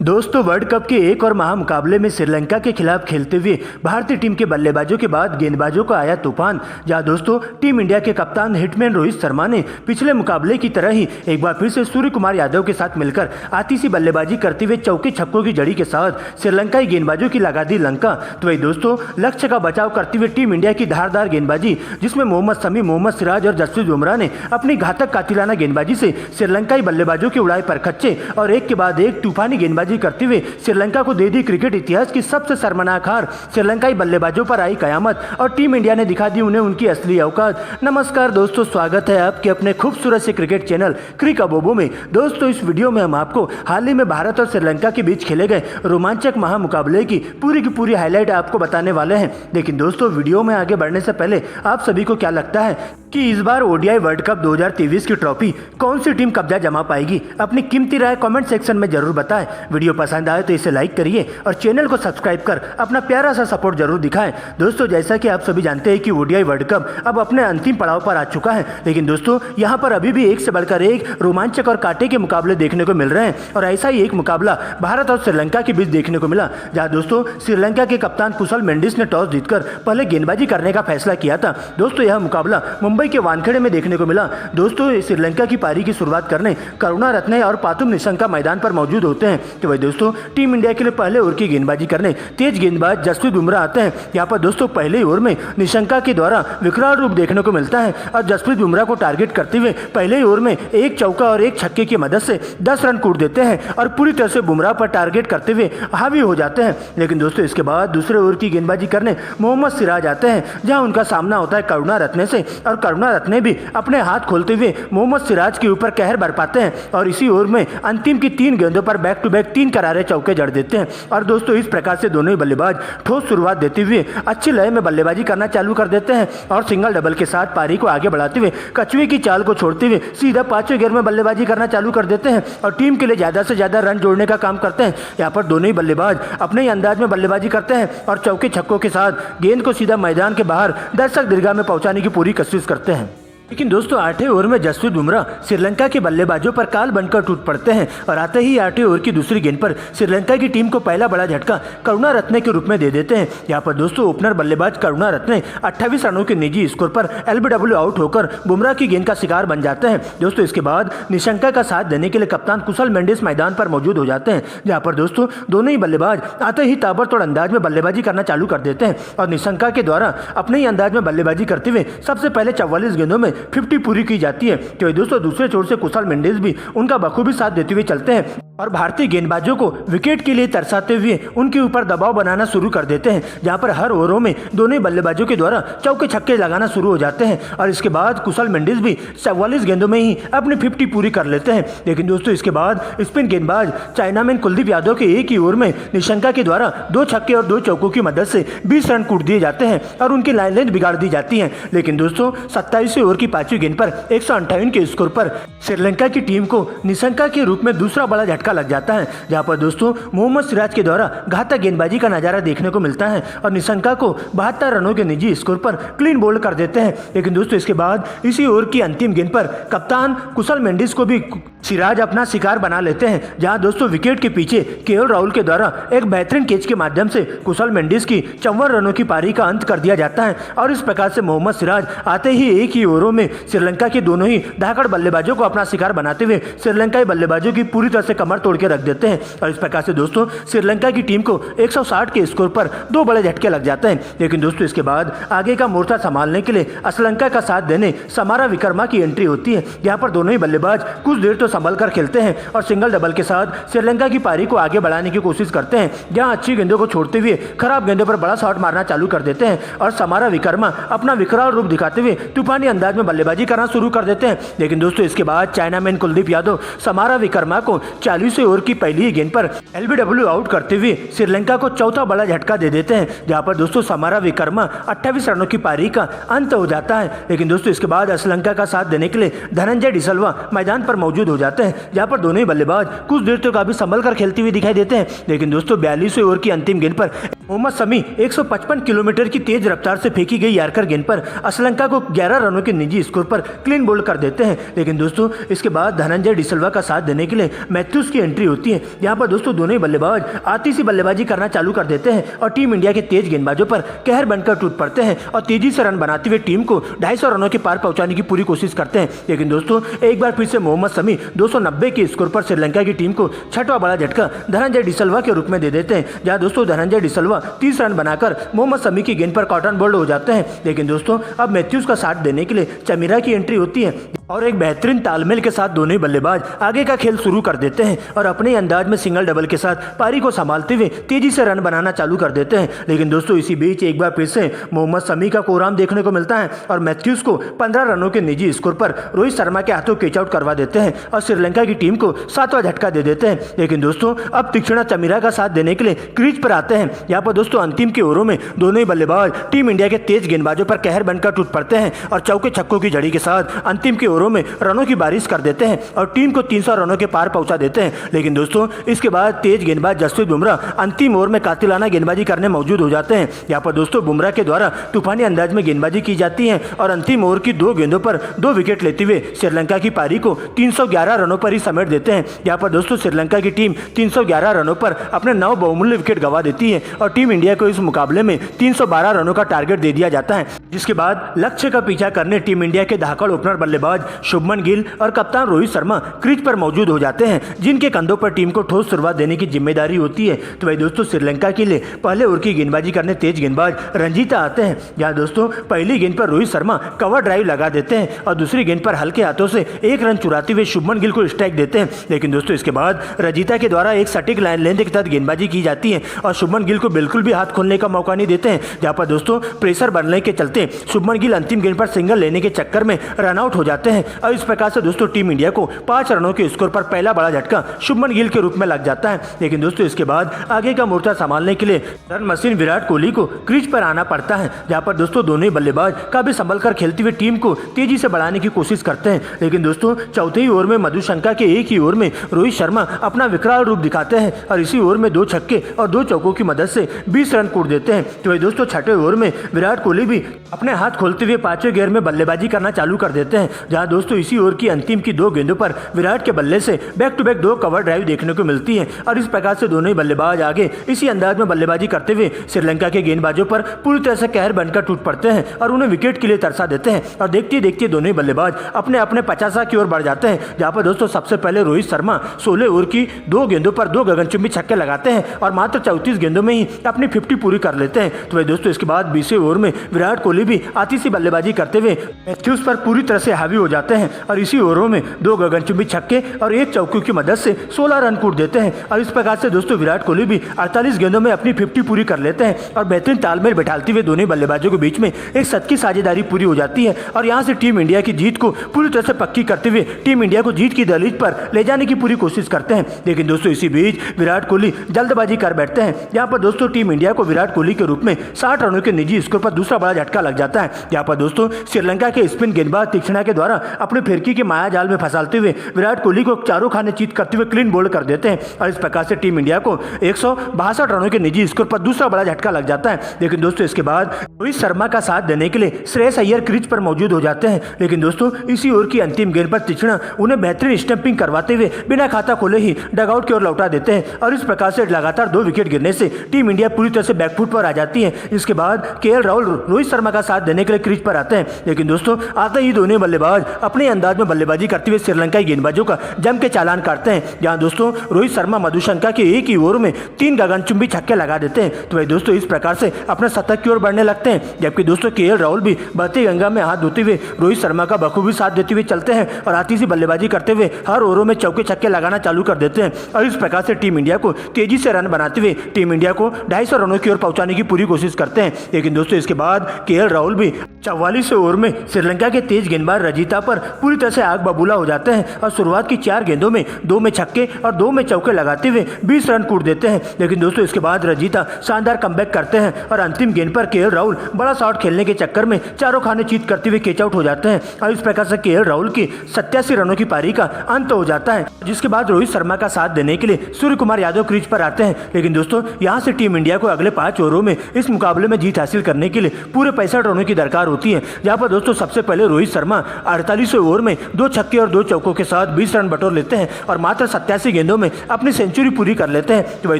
दोस्तों world cup के एक और महामुकाबले में श्रीलंका के खिलाफ खेलते हुए भारतीय टीम के बल्लेबाजों के बाद गेंदबाजों का आया तूफान। जहां दोस्तों टीम इंडिया के कप्तान हिटमैन रोहित शर्मा ने पिछले मुकाबले की तरह ही एक बार फिर से सूर्य कुमार यादव के साथ मिलकर आतिशी बल्लेबाजी करते हुए चौके छक्कों की जड़ी के साथ श्रीलंकाई गेंदबाजों की लगा दी लंका। तो वही दोस्तों लक्ष्य का बचाव करते हुए टीम इंडिया की धारदार गेंदबाजी, जिसमें मोहम्मद शमी, मोहम्मद सिराज और जसप्रीत बुमराह ने अपनी घातक कातिलाना गेंदबाजी से श्रीलंकाई बल्लेबाजों के उड़ाए परखच्चे और एक के बाद एक तूफानी गेंदबाजी करते हुए श्रीलंका को दे दी क्रिकेट इतिहास की सबसे शर्मनाक हार। श्रीलंकाई बल्लेबाजों पर आई कयामत और टीम इंडिया ने दिखा दी उन्हें उनकी असली औकात। नमस्कार दोस्तों, स्वागत है आपके अपने खूबसूरत से क्रिकेट चैनल क्रिक अबोबो में। दोस्तों इस वीडियो में हम आपको हाल ही में भारत और श्रीलंका के बीच खेले गए रोमांचक महामुकाबले की पूरी हाईलाइट आपको बताने वाले हैं। लेकिन दोस्तों वीडियो में आगे बढ़ने से पहले आप सभी को क्या लगता है कि इस बार ओडीआई वर्ल्ड कप 2023 की ट्रॉफी कौन सी टीम कब्जा जमा पाएगी? अपनी कीमती राय कमेंट सेक्शन में जरूर बताएं। वीडियो पसंद आए तो इसे लाइक करिए और चैनल को सब्सक्राइब कर अपना प्यारा सा सपोर्ट जरूर दिखाएं। दोस्तों जैसा कि आप सभी जानते हैं कि ओडीआई वर्ल्ड कप अब अपने अंतिम पड़ाव पर आ चुका है, लेकिन दोस्तों यहाँ पर अभी भी एक से बढ़कर एक रोमांचक और कांटे के मुकाबले देखने को मिल रहे हैं। और ऐसा ही एक मुकाबला भारत और श्रीलंका के बीच देखने को मिला, जहाँ दोस्तों श्रीलंका के कप्तान कुशल मेंडिस ने टॉस जीतकर पहले गेंदबाजी करने का फैसला किया था। दोस्तों यह मुकाबला मुंबई के वानखेड़े में देखने को मिला। दोस्तों श्रीलंका की पारी की शुरुआत करने करुणारत्ने और पातुम निशंका मैदान पर मौजूद होते हैं। तो वही दोस्तों टीम इंडिया के लिए पहले ओवर की गेंदबाजी करने तेज गेंदबाज जसप्रीत बुमराह आते हैं। यहाँ पर दोस्तों पहले ओवर में निशंका के द्वारा विकराल रूप देखने को मिलता है और जसप्रीत बुमराह को टारगेट करते हुए पहले ओवर में एक चौका और एक छक्के की मदद से 10 रन कूट देते हैं और पूरी तरह से बुमराह पर टारगेट करते हुए हावी हो जाते हैं। लेकिन दोस्तों इसके बाद दूसरे ओवर की गेंदबाजी करने मोहम्मद सिराज आते हैं, जहां उनका सामना होता है करुणारत्ने से और करुणारत्ने भी अपने हाथ खोलते हुए मोहम्मद सिराज के ऊपर कहर बरपाते हैं और इसी ओवर में अंतिम की 3 गेंदों पर बैक टू बैक 3 करारे चौके जड़ देते हैं। और दोस्तों इस प्रकार से दोनों ही बल्लेबाज ठोस शुरुआत देते हुए अच्छी लय में बल्लेबाजी करना चालू कर देते हैं और सिंगल डबल के साथ पारी को आगे बढ़ाते हुए कछुए की चाल को छोड़ते हुए सीधा 5वें गेयर में बल्लेबाजी करना चालू कर देते हैं और टीम के लिए ज्यादा से ज्यादा रन जोड़ने का काम करते हैं। यहाँ पर दोनों ही बल्लेबाज अपने ही अंदाज में बल्लेबाजी करते हैं और चौके छक्कों के साथ गेंद को सीधा मैदान के बाहर दर्शक दीर्घा में पहुंचाने की पूरी कोशिश करते हैं। लेकिन दोस्तों 8वें ओवर में जसप्रीत बुमराह श्रीलंका के बल्लेबाजों पर काल बनकर टूट पड़ते हैं और आते ही 8वें ओवर की दूसरी गेंद पर श्रीलंका की टीम को पहला बड़ा झटका करुणारत्ने के रूप में दे देते हैं। यहाँ पर दोस्तों ओपनर बल्लेबाज करुणारत्ने 28 रनों के निजी स्कोर पर एलबीडब्ल्यू आउट होकर बुमराह की गेंद का शिकार बन जाते हैं। दोस्तों इसके बाद निशंका का साथ देने के लिए कप्तान कुशल मेंडिस मैदान पर मौजूद हो जाते हैं, जहाँ पर दोस्तों दोनों ही बल्लेबाज आते ही ताबड़तोड़ अंदाज में बल्लेबाजी करना चालू कर देते हैं और निशंका के द्वारा अपने ही अंदाज में बल्लेबाजी करते हुए सबसे पहले 44 गेंदों में 50 पूरी की जाती है। तो दोस्तों दूसरे छोर से कुशल मेंडिस भी उनका बखूबी साथ देते हुए चलते हैं और भारतीय गेंदबाजों को विकेट के लिए तरसाते हुए उनके ऊपर दबाव बनाना शुरू कर देते हैं, जहां पर हर ओवरों में दोनों ही बल्लेबाजों के द्वारा चौके छक्के लगाना शुरू हो जाते हैं और इसके बाद कुशल मेंडिस भी 44 गेंदों में ही अपनी 50 पूरी कर लेते हैं। लेकिन दोस्तों इसके बाद स्पिन गेंदबाज चाइनामैन कुलदीप यादव के एक ही ओवर में निशंका के द्वारा 2 छक्के और 2 चौकों की मदद से 20 रन कूट दिए जाते हैं और उनकी लाइन लेंथ बिगाड़ दी जाती है। लेकिन दोस्तों 27वें ओवर की 5वीं गेंद पर 158 के स्कोर पर श्रीलंका की टीम को निशंका के रूप में दूसरा बड़ा झटका लग जाता है, जहां पर दोस्तों मोहम्मद सिराज के द्वारा घातक गेंदबाजी का नजारा देखने को मिलता है और निशंका को 72 रनों के निजी स्कोर पर क्लीन बोल्ड कर देते हैं। लेकिन दोस्तों इसके बाद इसी ओवर की अंतिम गेंद पर कप्तान कुशल मेंडिस को भी सिराज अपना शिकार बना लेते हैं, जहां दोस्तों विकेट के पीछे केएल राहुल के द्वारा एक बेहतरीन कैच के माध्यम से कुशल मेंडिस की 54 रनों की पारी का अंत कर दिया जाता है। और इस प्रकार से मोहम्मद सिराज आते ही एक ही ओवरों में श्रीलंका के दोनों ही धाकड़ बल्लेबाजों को अपना शिकार बनाते हुए श्रीलंकाई बल्लेबाजों की पूरी तरह से कमर तोड़ के रख देते हैं और इस प्रकार से दोस्तों श्रीलंका की टीम को 160 के स्कोर पर 2 बड़े झटके लग जाते हैं। लेकिन दोस्तों इसके बाद आगे का मोर्चा संभालने के लिए श्रीलंका का साथ देने समारा विक्रमा की एंट्री होती है, जहां पर दोनों ही बल्लेबाज कुछ देर तो संभल कर खेलते हैं और सिंगल डबल के साथ श्रीलंका की पारी को आगे बढ़ाने की कोशिश करते हैं, जहां अच्छी गेंदों को छोड़ते हुए खराब गेंदों पर बड़ा शॉट मारना चालू कर देते हैं और समारा विक्रमा अपना विकराल रूप दिखाते हुए तूफानी अंदाज में बल्लेबाजी करना शुरू कर देते हैं। लेकिन दोस्तों इसके बाद चाइनामैन कुलदीप यादव समारा विक्रमा को 40वें ओवर की पहली गेंद पर एलबीडब्ल्यू आउट करते हुए श्रीलंका को चौथा बड़ा झटका दे देते हैं, जहां पर दोस्तों समारा विक्रमा 28 रनों की पारी का अंत हो जाता है। लेकिन दोस्तों इसके बाद श्रीलंका का साथ देने के लिए धनंजय डिसल्वा मैदान पर मौजूद हो जाते हैं, जहां पर दोनों ही बल्लेबाज कुछ देर तक अभी संभल कर खेलते हुए दिखाई देते हैं। लेकिन दोस्तों 42वें ओवर की अंतिम गेंद पर मोहम्मद शमी 155 किलोमीटर की तेज रफ्तार से फेंकी गई यार्कर गेंद पर श्रीलंका को 11 रनों के निजी निजी स्कोर पर क्लीन बोल्ड कर देते हैं। लेकिन दोस्तों इसके बाद धनंजय डिसिल्वा का साथ देने के लिए मैथ्यूज की एंट्री होती है। यहाँ पर दोस्तों दोनों ही बल्लेबाज आती सी बल्लेबाजी करना चालू कर देते हैं और टीम इंडिया के तेज गेंदबाजों पर कहर बनकर टूट पड़ते हैं और तेजी से रन बनाते हुए टीम को 250 रनों के पार पहुंचाने की पूरी कोशिश करते हैं। लेकिन दोस्तों एक बार फिर से मोहम्मद शमी 290 के स्कोर पर श्रीलंका की टीम को छठवां बड़ा झटका धनंजय डिसिल्वा के रूप में दे देते हैं, जहां दोस्तों धनंजय डिसिल्वा 30 रन बनाकर मोहम्मद शमी की गेंद पर कॉटन बोल्ड हो जाते हैं। लेकिन दोस्तों अब मैथ्यूज का साथ देने के लिए चमीरा की एंट्री होती है और एक बेहतरीन तालमेल के साथ दोनों ही बल्लेबाज आगे का खेल शुरू कर देते हैं और अपने अंदाज में सिंगल डबल के साथ पारी को संभालते हुए तेजी से रन बनाना चालू कर देते हैं। लेकिन दोस्तों इसी बीच एक बार फिर से मोहम्मद शमी का कोराम देखने को मिलता है और मैथ्यूज को 15 रनों के निजी स्कोर पर रोहित शर्मा के हाथों कैच आउट करवा देते हैं और श्रीलंका की टीम को 7वां झटका दे देते हैं। लेकिन दोस्तों अब तीक्ष्णा चमीरा का साथ देने के लिए क्रीज पर आते हैं। यहाँ पर दोस्तों अंतिम के ओवरों में दोनों ही बल्लेबाज टीम इंडिया के तेज गेंदबाजों पर कहर बनकर टूट पड़ते हैं और चौके छक्कों की झड़ी के साथ अंतिम के ओवरों में रनों की बारिश कर देते हैं और टीम को 300 रनों के पार पहुंचा देते हैं। लेकिन दोस्तों इसके बाद तेज गेंदबाज जसप्रीत बुमराह अंतिम ओवर में कातिलाना गेंदबाजी करने मौजूद हो जाते हैं। यहाँ पर दोस्तों बुमराह के द्वारा तूफानी अंदाज में गेंदबाजी की जाती है और अंतिम ओवर की 2 गेंदों पर 2 विकेट लेते हुए श्रीलंका की पारी को 311 रनों पर ही समेट देते हैं। यहाँ पर दोस्तों श्रीलंका की टीम 311 रनों पर अपने 9 बहुमूल्य विकेट गंवा देती है और टीम इंडिया को इस मुकाबले में 312 रनों का टारगेट दे दिया जाता है, जिसके बाद लक्ष्य का पीछा करने टीम इंडिया के धाकड़ ओपनर बल्लेबाज शुभमन गिल और कप्तान रोहित शर्मा क्रीज पर मौजूद हो जाते हैं, जिनके कंधों पर टीम को ठोस शुरुआत देने की जिम्मेदारी होती है। तो भाई दोस्तों श्रीलंका के लिए पहले ओवर की गेंदबाजी करने तेज गेंदबाज रंजीता आते हैं, जहां दोस्तों पहली गेंद पर रोहित शर्मा कवर ड्राइव लगा देते हैं और दूसरी गेंद पर हल्के हाथों से 1 रन चुराते हुए शुभमन गिल को स्ट्राइक देते हैं। लेकिन दोस्तों इसके बाद रंजीता के द्वारा एक सटीक लाइन लेंथ के तहत गेंदबाजी की जाती है और शुभमन गिल को बिल्कुल भी हाथ खोलने का मौका नहीं देते हैं, जहां पर दोस्तों प्रेशर बनने के चलते शुभमन गिल अंतिम गेंद पर सिंगल लेने के चक्कर में रन आउट हो जाते हैं और इस प्रकार से दोस्तों टीम इंडिया को 5 रनों के स्कोर पर पहला बड़ा झटका शुभमन गिल के रूप में लग जाता है। लेकिन दोस्तों इसके बाद आगे का मोर्चा संभालने के लिए रन मशीन विराट कोहली को क्रीज पर आना पड़ता है, जहां पर दोस्तों दोनों ही बल्लेबाज काफी संभल कर खेलते हुए टीम को तेजी से बढ़ाने की कोशिश करते हैं। लेकिन दोस्तों चौथे ही ओवर में मधुशंका के एक ही ओवर में रोहित शर्मा अपना विकराल रूप दिखाते हैं और इसी ओवर में 2 छक्के और 2 चौकों की मदद से 20 रन कूट देते हैं। तो भाई दोस्तों छठे ओवर में विराट कोहली भी अपने हाथ खोलते हुए 5वें गियर में बल्लेबाजी करना चालू कर देते हैं, जहां दोस्तों इसी ओवर की अंतिम की 2 गेंदों पर विराट के बल्ले से back to back 2 cover drive देखने को मिलती है और इस प्रकार से दोनों ही बल्लेबाज आगे इसी अंदाज में बल्लेबाजी करते हुए श्रीलंका के गेंदबाजों पर पूरी तरह से कहर बनकर टूट पड़ते हैं और उन्हें विकेट के लिए तरसा देते हैं और देखते देखते दोनों ही बल्लेबाज अपने अपने 50 की ओर बढ़ जाते हैं, जहां पर दोस्तों सबसे पहले रोहित शर्मा 16 ओवर की 2 गेंदों पर 2 गगनचुंबी छक्के लगाते हैं और मात्र 34 गेंदों में ही अपनी 50 पूरी कर लेते हैं। तो भाई दोस्तों इसके बाद 20वें ओवर में विराट कोहली भी आती सी बल्लेबाजी करते हुए मैथ्यूज पर पूरी तरह से हावी हो जाते हैं और इसी ओवरों में 2 गगनचुंबी छक्के और 1 चौके की मदद से 16 रन कूट देते हैं और इस प्रकार से दोस्तों विराट कोहली भी 48 गेंदों में अपनी 50 पूरी कर लेते हैं और बेहतरीन तालमेल बैठाते हुए दोनों बल्लेबाजों के बीच में एक सच की साझेदारी पूरी हो जाती है और यहां से टीम इंडिया की जीत को पूरी तरह से पक्की करते हुए टीम इंडिया को जीत की दहलीज पर ले जाने की पूरी कोशिश करते हैं। लेकिन दोस्तों इसी बीच विराट कोहली जल्दबाजी कर बैठते हैं, जहां पर दोस्तों टीम इंडिया को विराट कोहली के रूप में 60 रनों के निजी स्कोर पर दूसरा बड़ा झटका लग जाता है। यहाँ पर दोस्तों श्रीलंका के स्पिन गेंदबाज तीक्ष्णा के द्वारा अपने फिरकी के माया जाल में फंसाते हुए विराट कोहली को चारों खाने चीत करते हुए क्लीन बोल्ड कर देते हैं और इस प्रकार से टीम इंडिया को 162 रनों के निजी स्कोर पर दूसरा बड़ा झटका लग जाता है। लेकिन दोस्तों इसके बाद रोहित शर्मा का साथ देने के लिए श्रेयस अय्यर क्रीज पर मौजूद हो जाते हैं। लेकिन दोस्तों इसी ओवर की अंतिम गेंद पर तीक्ष्णा उन्हें बेहतरीन स्टंपिंग करवाते हुए बिना खाता खोले ही डगआउट की ओर लौटा देते हैं और इस प्रकार से लगातार 2 विकेट गिरने से टीम इंडिया पूरी तरह से बैकफुट पर आ जाती है। इसके बाद केएल राहुल रोहित शर्मा का साथ देने के लिए क्रीज पर आते हैं। लेकिन दोस्तों आते ही दोनों बल्लेबाज अपने अंदाज में बल्लेबाजी करते हुए श्रीलंकाई गेंदबाजों का जम के चालान काटते हैं, जहां दोस्तों रोहित शर्मा मधुशंका के एक ही ओवर में 3 गगनचुंबी छक्के लगा देते हैं। तो भाई दोस्तों इस प्रकार से अपने शतक की ओर बढ़ने लगते हैं, जबकि दोस्तों केएल राहुल भी बहती गंगा में हाथ धोते हुए रोहित शर्मा का बखूबी साथ देते हुए चलते हैं और आती सी बल्लेबाजी करते हुए हर ओवरों में चौके छक्के लगाना चालू कर देते हैं और इस प्रकार से टीम इंडिया को तेजी से रन बनाते हुए टीम इंडिया को 250 रनों की ओर पहुंचाने की पूरी कोशिश करते हैं। लेकिन दोस्तों इसके बाद केएल राहुल भी 44 ओवर में श्रीलंका के तेज गेंदबाज रंजीता पर पूरी तरह से आग बबूला हो जाते हैं और शुरुआत की 4 गेंदों में 2 में छक्के और 2 में चौके लगाते हुए 20 रन कूट देते हैं। लेकिन दोस्तों इसके बाद रजीता शानदार कमबैक करते हैं और अंतिम गेंद पर केएल राहुल बड़ा शॉट खेलने के चक्कर में चारों खाने चीत करते हुए कैच आउट हो जाते हैं और इस प्रकार से केएल राहुल की 87 रनों की पारी का अंत हो जाता है, जिसके बाद रोहित शर्मा का साथ देने के लिए सूर्य कुमार यादव क्रीज पर आते हैं। लेकिन दोस्तों यहां से टीम इंडिया को अगले 5 ओवरों में इस मुकाबले में जीत हासिल करने के लिए पूरे 65 रनों की दरकार होती है, जहां पर दोस्तों सबसे पहले रोहित शर्मा 48वें ओवर में 2 छक्के और 2 चौकों के साथ 20 रन बटोर लेते हैं और मात्र 87 गेंदों में अपनी सेंचुरी पूरी कर लेते हैं। तो भाई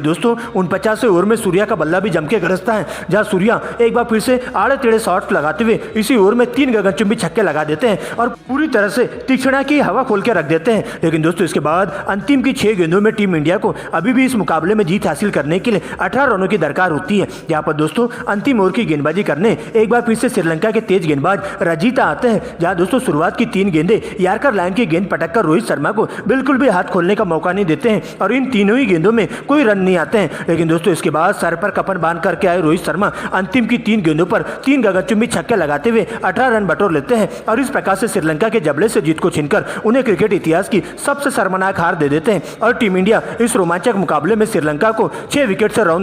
दोस्तों 49वें ओवर में सूर्या का बल्ला भी जम के गरजता है, जहां सूर्या एक बार फिर से आड़े टेढ़े शॉट लगाते हुए इसी ओवर में 3 गगनचुंबी छक्के लगा देते हैं और पूरी तरह से तीक्ष्णता की हवा खोल के रख देते हैं। लेकिन दोस्तों इसके बाद अंतिम की 6 गेंदों में टीम इंडिया को अभी भी इस मुकाबले में जीत हासिल करने के लिए 18 रनों की दरकार होती है, जहां पर दोस्तों अंतिम ओवर की गेंदबाजी करने एक बार फिर से श्रीलंका के तेज गेंदबाज रजीता आते हैं, जहां दोस्तों शुरुआत की 3 गेंदें यार्कर लाइन की गेंद पटककर रोहित शर्मा को बिल्कुल भी हाथ खोलने का मौका नहीं देते हैं और इन तीनों ही गेंदों में कोई रन नहीं आते हैं। लेकिन दोस्तों इसके बाद सर पर कफन बांध करके आए रोहित शर्मा अंतिम की 3 गेंदों पर 3 गगनचुंबी छक्के लगाते हुए 18 रन बटोर लेते हैं और इस प्रकार से श्रीलंका के जबड़े से जीत को छीनकर उन्हें क्रिकेट इतिहास की सबसे शर्मनाक हार दे देते हैं और टीम इंडिया इस रोमांचक मुकाबले में श्रीलंका को 6 विकेट से राउंड